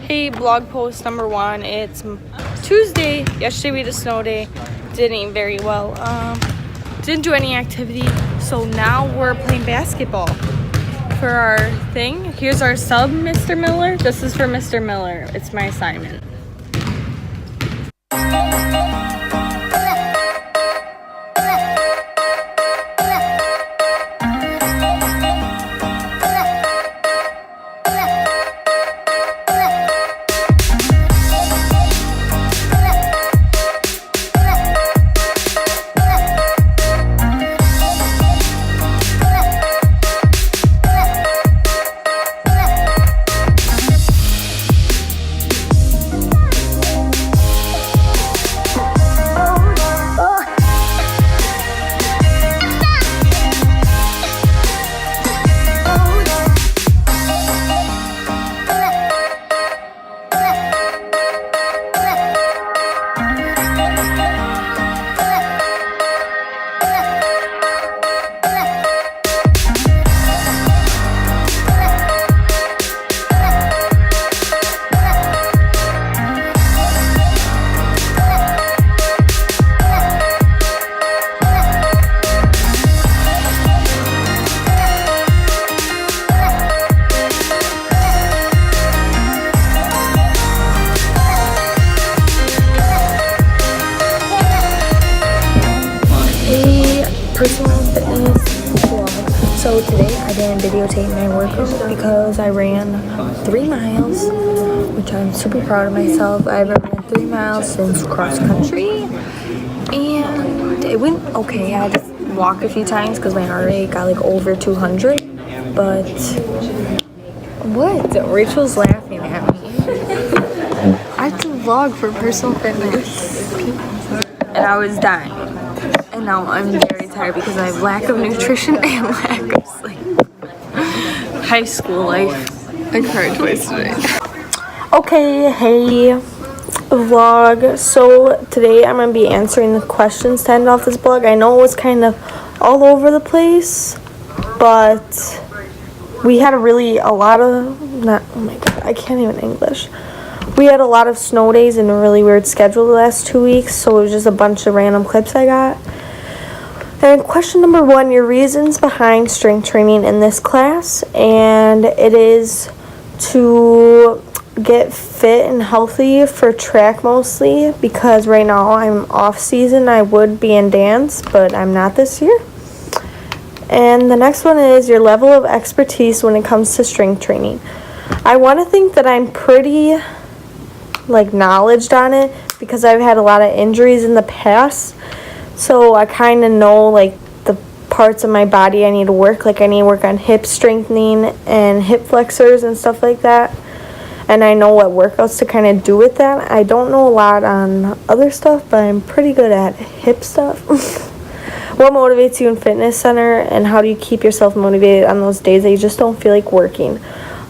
Hey, blog post number 1. It's Tuesday. Yesterday we had a snow day. Didn't eat very well. Didn't do any activity. So now we're playing basketball for our thing. Here's our sub, Mr. Miller. This is for Mr. Miller. It's my assignment. Personal fitness vlog. So today I didn't videotape my workout because I ran 3 miles, which I'm super proud of myself. I haven't ran 3 miles since cross country, and it went okay. I had to walk a few times because my heart rate got like over 200. But what? Rachel's laughing at me. I have to vlog for personal fitness, and I was dying. And now I'm very tired because I have lack of nutrition and lack of sleep. High school life. I cried twice today. Okay, hey vlog. So today I'm going to be answering the questions to end off this vlog. I know it was kind of all over the place, but we had oh my god, I can't even English. We had a lot of snow days and a really weird schedule the last 2 weeks, so it was just a bunch of random clips I got. And question number 1, your reasons behind strength training in this class. And it is to get fit and healthy for track mostly, because right now I'm off season. I would be in dance, but I'm not this year. And the next one is your level of expertise when it comes to strength training. I want to think that I'm pretty knowledgeable on it because I've had a lot of injuries in the past. So I kind of know the parts of my body I need to work. I need to work on hip strengthening and hip flexors and stuff like that. And I know what workouts to kind of do with that. I don't know a lot on other stuff, but I'm pretty good at hip stuff. What motivates you in fitness center, and how do you keep yourself motivated on those days that you just don't feel like working?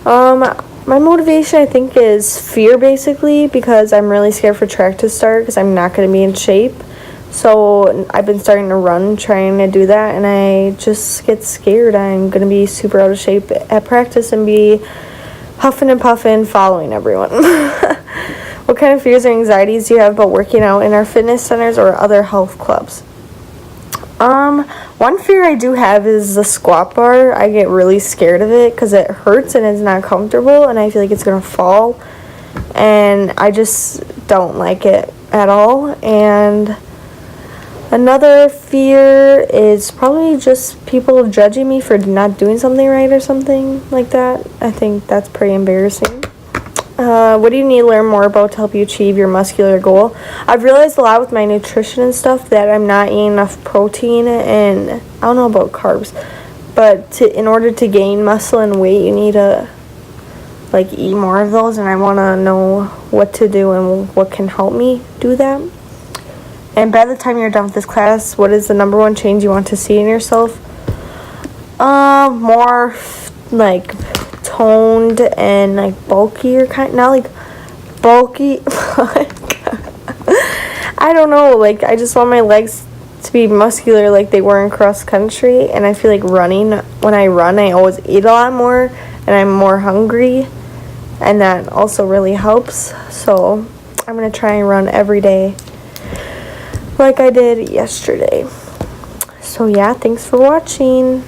My motivation, I think, is fear, basically, because I'm really scared for track to start because I'm not going to be in shape. So I've been starting to run, trying to do that, and I just get scared. I'm going to be super out of shape at practice and be huffing and puffing, following everyone. What kind of fears or anxieties do you have about working out in our fitness centers or other health clubs? One fear I do have is the squat bar. I get really scared of it because it hurts and it's not comfortable, and I feel like it's going to fall, and I just don't like it at all. And another fear is probably just people judging me for not doing something right or something like that. I think that's pretty embarrassing. What do you need to learn more about to help you achieve your muscular goal? I've realized a lot with my nutrition and stuff that I'm not eating enough protein, and I don't know about carbs, but in order to gain muscle and weight, you need to eat more of those, and I want to know what to do and what can help me do that. And by the time you're done with this class, what is the number 1 change you want to see in yourself? More toned and bulkier not bulky. I don't know. I just want my legs to be muscular like they were in cross country, and I feel like running, when I run, I always eat a lot more and I'm more hungry, and that also really helps. So I'm gonna try and run every day like I did yesterday. So yeah, thanks for watching.